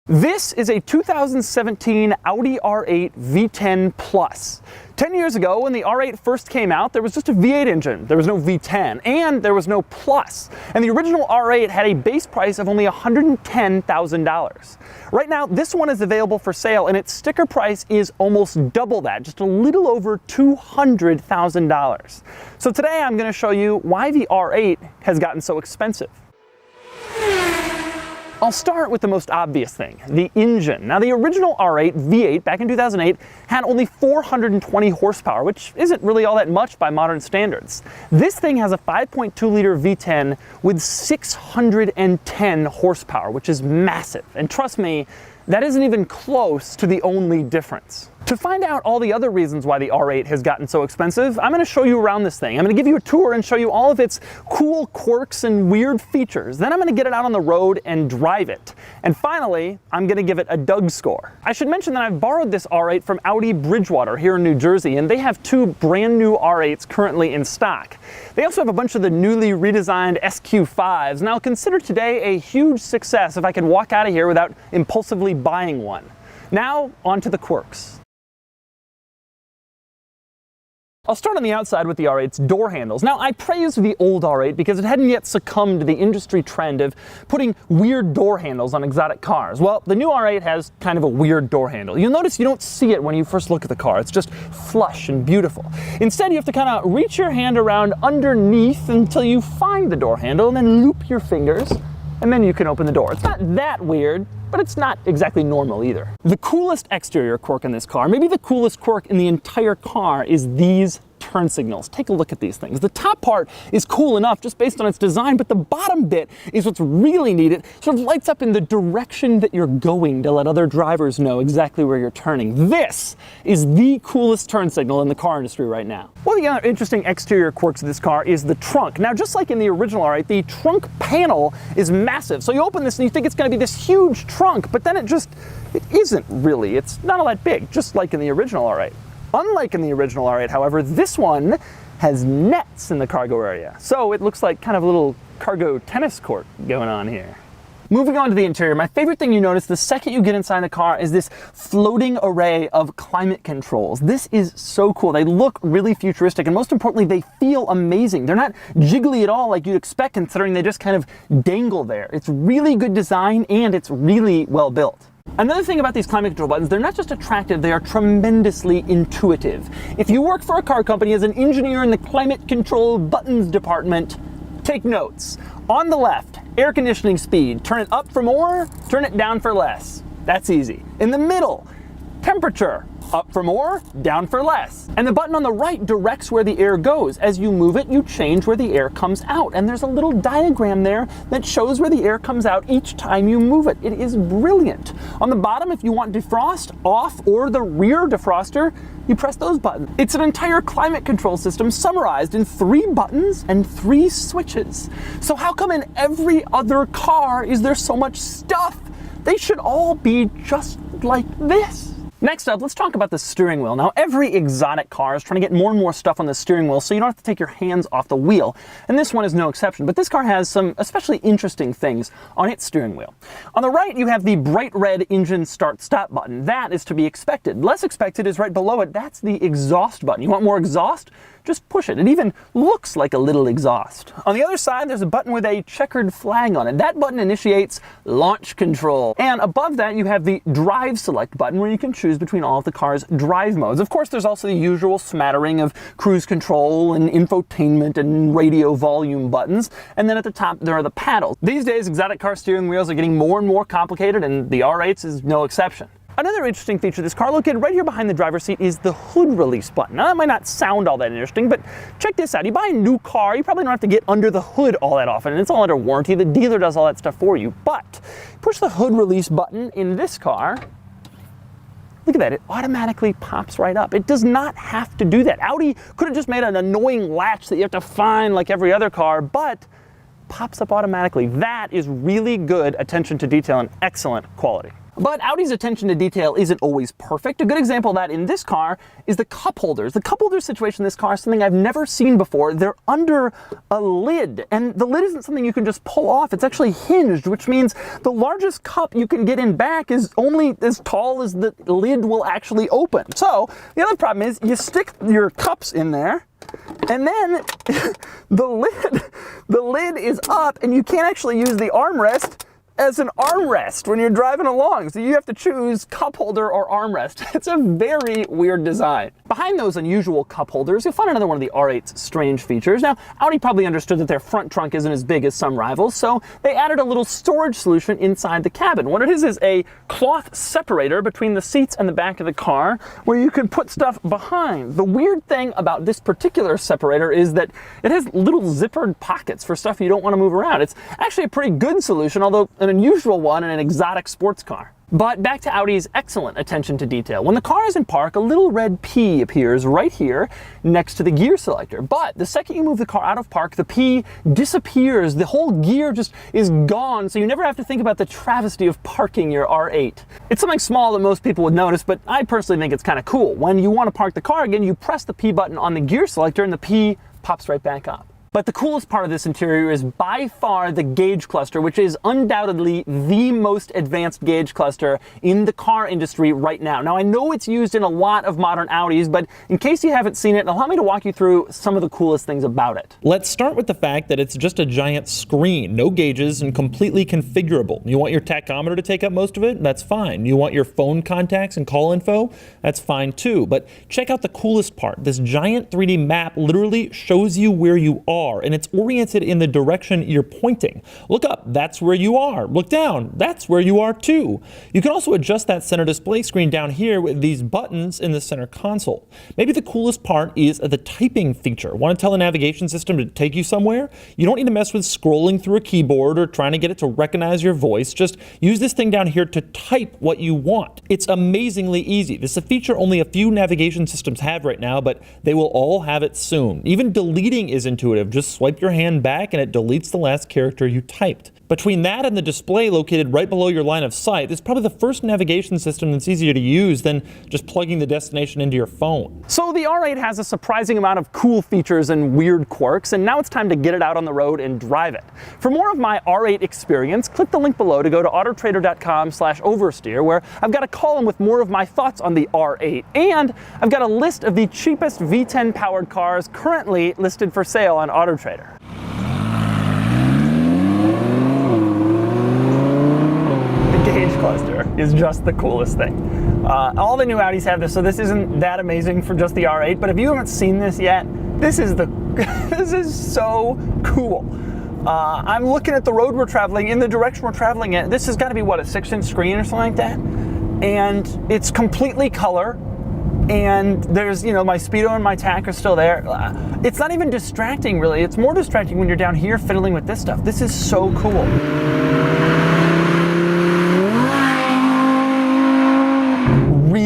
This is a 2017 Audi R8 V10 Plus. 10 years ago, when the R8 first came out, there was just a V8 engine. There was no V10, and there was no Plus. And the original R8 had a base price of only $110,000. Right now, this one is available for sale, and its sticker price is almost double that, just a little over $200,000. So today, I'm going to show you why the R8 has gotten so expensive. I'll start with the most obvious thing, the engine. Now, the original R8 V8 back in 2008 had only 420 horsepower, which isn't really all that much by modern standards. This thing has a 5.2-liter V10 with 610 horsepower, which is massive. And trust me, that isn't even close to the only difference. To find out all the other reasons why the R8 has gotten so expensive, I'm going to show you around this thing. I'm going to give you a tour and show you all of its cool quirks and weird features. Then I'm going to get it out on the road and drive it. And finally, I'm going to give it a Doug score. I should mention that I've borrowed this R8 from Audi Bridgewater here in New Jersey, and they have two brand new R8s currently in stock. They also have a bunch of the newly redesigned SQ5s, and I'll consider today a huge success if I can walk out of here without impulsively buying one. Now, on to the quirks. I'll start on the outside with the R8's door handles. Now, I praised the old R8 because it hadn't yet succumbed to the industry trend of putting weird door handles on exotic cars. Well, the new R8 has kind of a weird door handle. You'll notice you don't see it when you first look at the car. It's just flush and beautiful. Instead, you have to kind of reach your hand around underneath until you find the door handle and then loop your fingers, and then you can open the door. It's not that weird, but it's not exactly normal either. The coolest exterior quirk in this car, maybe the coolest quirk in the entire car, is these turn signals. Take a look at these things. The top part is cool enough just based on its design, but the bottom bit is what's really neat. It sort of lights up in the direction that you're going to let other drivers know exactly where you're turning. This is the coolest turn signal in the car industry right now. One of the other interesting exterior quirks of this car is the trunk. Now, just like in the original R8, the trunk panel is massive. So you open this and you think it's going to be this huge trunk, but then it isn't really. It's not all that big, just like in the original R8. Unlike in the original R8, however, this one has nets in the cargo area. So it looks like kind of a little cargo tennis court going on here. Moving on to the interior, my favorite thing you notice the second you get inside the car is this floating array of climate controls. This is so cool. They look really futuristic, and most importantly, they feel amazing. They're not jiggly at all like you'd expect, considering they just kind of dangle there. It's really good design, and it's really well built. Another thing about these climate control buttons, they're not just attractive, they are tremendously intuitive. If you work for a car company as an engineer in the climate control buttons department, take notes. On the left, air conditioning speed. Turn it up for more, turn it down for less. That's easy. In the middle, temperature. Up for more, down for less. And the button on the right directs where the air goes. As you move it, you change where the air comes out. And there's a little diagram there that shows where the air comes out each time you move it. It is brilliant. On the bottom, if you want defrost, off, or the rear defroster, you press those buttons. It's an entire climate control system summarized in 3 buttons and 3 switches. So how come in every other car is there so much stuff? They should all be just like this. Next up, let's talk about the steering wheel. Now, every exotic car is trying to get more and more stuff on the steering wheel so you don't have to take your hands off the wheel. And this one is no exception, but this car has some especially interesting things on its steering wheel. On the right, you have the bright red engine start-stop button. That is to be expected. Less expected is right below it. That's the exhaust button. You want more exhaust? Just push it. It even looks like a little exhaust. On the other side, there's a button with a checkered flag on it. That button initiates launch control. And above that, you have the drive select button where you can choose between all of the car's drive modes. Of course, there's also the usual smattering of cruise control and infotainment and radio volume buttons. And then at the top, there are the paddles. These days, exotic car steering wheels are getting more and more complicated, and the R8s is no exception. Another interesting feature of this car, located right here behind the driver's seat, is the hood release button. Now, that might not sound all that interesting, but check this out. You buy a new car, you probably don't have to get under the hood all that often, and it's all under warranty. The dealer does all that stuff for you. But push the hood release button in this car. Look at that, it automatically pops right up. It does not have to do that. Audi could have just made an annoying latch that you have to find like every other car, but pops up automatically. That is really good attention to detail and excellent quality. But Audi's attention to detail isn't always perfect. A good example of that in this car is the cup holders. The cup holder situation in this car is something I've never seen before. They're under a lid, and the lid isn't something you can just pull off. It's actually hinged, which means the largest cup you can get in back is only as tall as the lid will actually open. So the other problem is you stick your cups in there, and then the lid is up, and you can't actually use the armrest as an armrest when you're driving along. So you have to choose cup holder or armrest. It's a very weird design. Behind those unusual cup holders, you'll find another one of the R8's strange features. Now, Audi probably understood that their front trunk isn't as big as some rivals, so they added a little storage solution inside the cabin. What it is a cloth separator between the seats and the back of the car where you can put stuff behind. The weird thing about this particular separator is that it has little zippered pockets for stuff you don't want to move around. It's actually a pretty good solution, although an unusual one in an exotic sports car. But back to Audi's excellent attention to detail. When the car is in park, a little red P appears right here next to the gear selector. But the second you move the car out of park, the P disappears. The whole gear just is gone, so you never have to think about the travesty of parking your R8. It's something small that most people would notice, but I personally think it's kind of cool. When you want to park the car again, you press the P button on the gear selector and the P pops right back up. But the coolest part of this interior is by far the gauge cluster, which is undoubtedly the most advanced gauge cluster in the car industry right now. Now, I know it's used in a lot of modern Audis, but in case you haven't seen it, allow me to walk you through some of the coolest things about it. Let's start with the fact that it's just a giant screen, no gauges, and completely configurable. You want your tachometer to take up most of it? That's fine. You want your phone contacts and call info? That's fine too. But check out the coolest part. This giant 3D map literally shows you where you are, and it's oriented in the direction you're pointing. Look up, that's where you are. Look down, that's where you are too. You can also adjust that center display screen down here with these buttons in the center console. Maybe the coolest part is the typing feature. Want to tell the navigation system to take you somewhere? You don't need to mess with scrolling through a keyboard or trying to get it to recognize your voice. Just use this thing down here to type what you want. It's amazingly easy. This is a feature only a few navigation systems have right now, but they will all have it soon. Even deleting is intuitive. Just swipe your hand back and it deletes the last character you typed. Between that and the display located right below your line of sight, it's probably the first navigation system that's easier to use than just plugging the destination into your phone. So the R8 has a surprising amount of cool features and weird quirks, and now it's time to get it out on the road and drive it. For more of my R8 experience, click the link below to go to autotrader.com/oversteer, where I've got a column with more of my thoughts on the R8, and I've got a list of the cheapest V10 powered cars currently listed for sale on AutoTrader. Cluster is just the coolest thing. All the new Audis have this, so this isn't that amazing for just the R8, but if you haven't seen this yet, this is this is so cool. I'm looking at the road we're traveling, in the direction we're traveling in. This has got to be, what, a 6-inch screen or something like that? And it's completely color, and there's, you know, my speedo and my tach are still there. It's not even distracting, really. It's more distracting when you're down here fiddling with this stuff. This is so cool.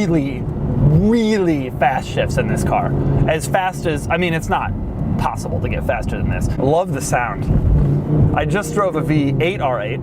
Really fast shifts in this car. As fast as, I mean, it's not possible to get faster than this. Love the sound. I just drove a V8 R8,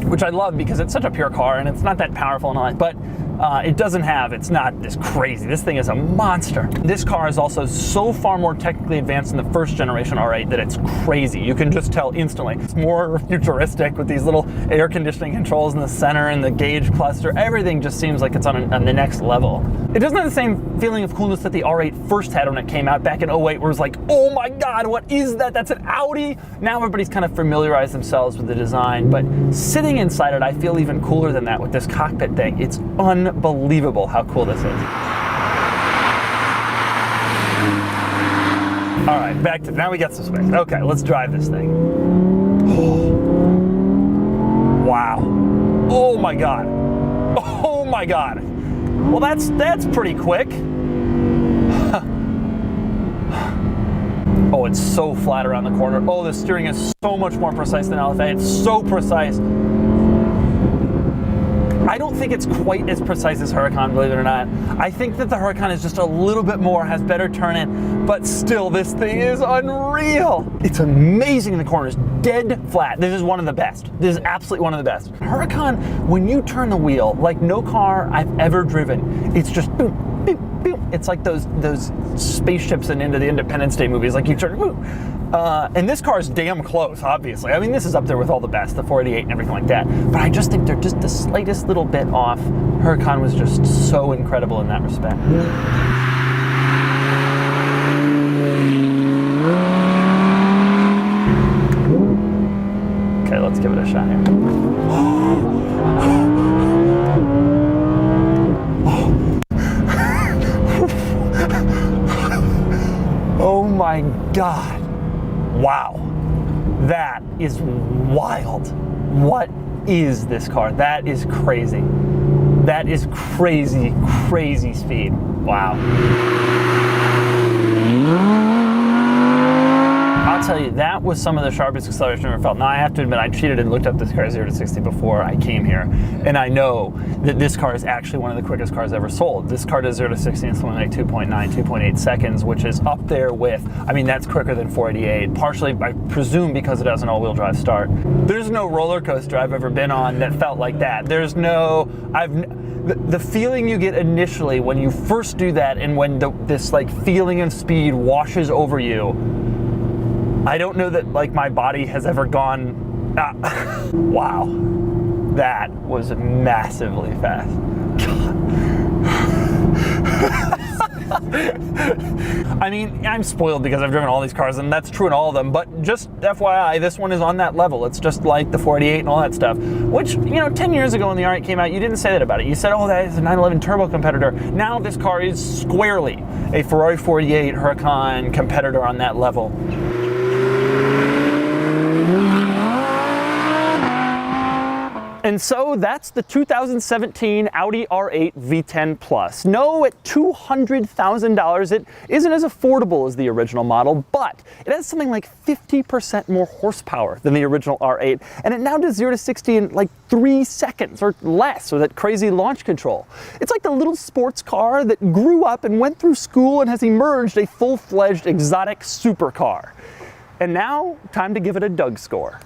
which I love because it's such a pure car and it's not that powerful and all that, but it's not this crazy. This thing is a monster. This car is also so far more technically advanced than the first generation R8 that it's crazy. You can just tell instantly. It's more futuristic with these little air conditioning controls in the center and the gauge cluster. Everything just seems like it's on the next level. It doesn't have the same feeling of coolness that the R8 first had when it came out back in 08, where it was like, oh my God, what is that? That's an Audi? Now everybody's kind of familiarized themselves with the design, but sitting inside it, I feel even cooler than that with this cockpit thing. It's unbelievable how cool this is. All right, back to, now we got some space. Okay, let's drive this thing. Oh. Wow. Oh my God. Oh my God. Well, that's pretty quick. Oh, it's so flat around the corner. Oh, the steering is so much more precise than LFA. It's so precise. I don't think it's quite as precise as Huracan, believe it or not. I think that the Huracan is just a little bit more, has better turn-in, but still, this thing is unreal. It's amazing in the corners, dead flat. This is one of the best. This is absolutely one of the best. Huracan, when you turn the wheel, like no car I've ever driven, it's just boom, boom, boom. It's like those spaceships in Into the Independence Day movies, like you turn, boom. And this car is damn close, obviously. I mean, this is up there with all the best, the 488 and everything like that. But I just think they're just the slightest little bit off. Huracan was just so incredible in that respect. Okay, let's give it a shot here. Oh my God. Wow, that is wild. What is this car? That is crazy. That is crazy, crazy speed. Wow. I'll tell you, that was some of the sharpest acceleration I've ever felt. Now, I have to admit, I cheated and looked up this car 0 to 60 before I came here, and I know that this car is actually one of the quickest cars ever sold. This car does 0 to 60 in something like 2.9, 2.8 seconds, which is up there with, I mean, that's quicker than 488, partially, I presume, because it has an all-wheel drive start. There's no roller coaster I've ever been on that felt like that. There's no, the feeling you get initially when you first do that, and when this like feeling of speed washes over you, I don't know that like my body has ever gone, wow, that was massively fast. I mean, I'm spoiled because I've driven all these cars, and that's true in all of them, but just FYI, this one is on that level. It's just like the 488 and all that stuff, which, you know, 10 years ago when the R8 came out, you didn't say that about it. You said, oh, that is a 911 turbo competitor. Now this car is squarely a Ferrari 488 Huracan competitor on that level. And so that's the 2017 Audi R8 V10 Plus. No, at $200,000, it isn't as affordable as the original model, but it has something like 50% more horsepower than the original R8, and it now does 0 to 60 in like 3 seconds or less, or that crazy launch control. It's like the little sports car that grew up and went through school and has emerged a full-fledged exotic supercar. And now, time to give it a Doug score.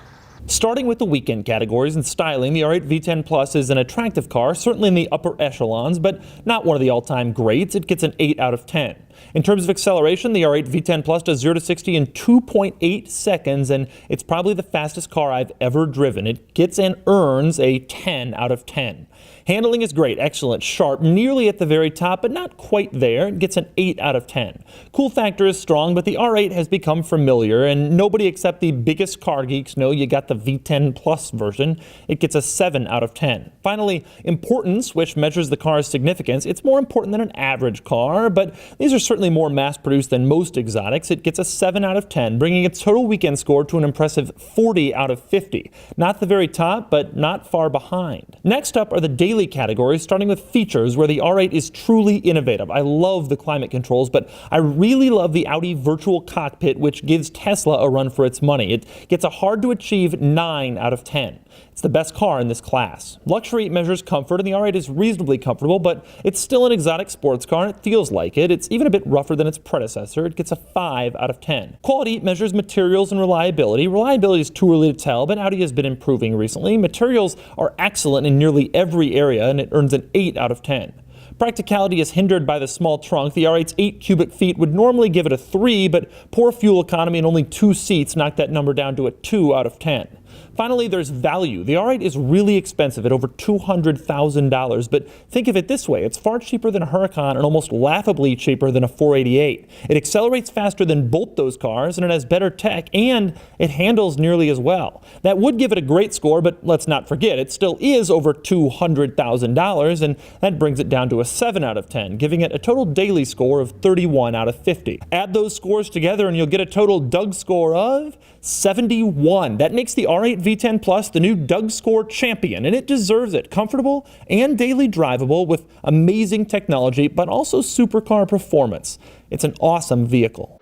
Starting with the weekend categories and styling, the R8 V10 Plus is an attractive car, certainly in the upper echelons, but not one of the all-time greats. It gets an 8 out of 10. In terms of acceleration, the R8 V10 Plus does 0 to 60 in 2.8 seconds, and it's probably the fastest car I've ever driven. It gets and earns a 10 out of 10. Handling is great, excellent, sharp, nearly at the very top, but not quite there. It gets an 8 out of 10. Cool factor is strong, but the R8 has become familiar, and nobody except the biggest car geeks know you got the V10 Plus version. It gets a 7 out of 10. Finally, importance, which measures the car's significance. It's more important than an average car, but these are certainly more mass-produced than most exotics. It gets a 7 out of 10, bringing its total weekend score to an impressive 40 out of 50. Not the very top, but not far behind. Next up are the daily categories, starting with features, where the R8 is truly innovative. I love the climate controls, but I really love the Audi virtual cockpit, which gives Tesla a run for its money. It gets a hard-to-achieve 9 out of 10. It's the best car in this class. Luxury measures comfort, and the R8 is reasonably comfortable, but it's still an exotic sports car, and it feels like it. It's even a bit rougher than its predecessor. It gets a 5 out of 10. Quality measures materials and reliability. Reliability is too early to tell, but Audi has been improving recently. Materials are excellent in nearly every area, and it earns an 8 out of 10. Practicality is hindered by the small trunk. The R8's 8 cubic feet would normally give it a 3, but poor fuel economy and only 2 seats knocked that number down to a 2 out of 10. Finally, there's value. The R8 is really expensive at over $200,000, but think of it this way. It's far cheaper than a Huracan and almost laughably cheaper than a 488. It accelerates faster than both those cars, and it has better tech, and it handles nearly as well. That would give it a great score, but let's not forget, it still is over $200,000, and that brings it down to a 7 out of 10, giving it a total daily score of 31 out of 50. Add those scores together, and you'll get a total Doug score of 71. That makes the R8 V10 Plus the new Doug score champion, and it deserves it. Comfortable and daily drivable with amazing technology, but also supercar performance. It's an awesome vehicle.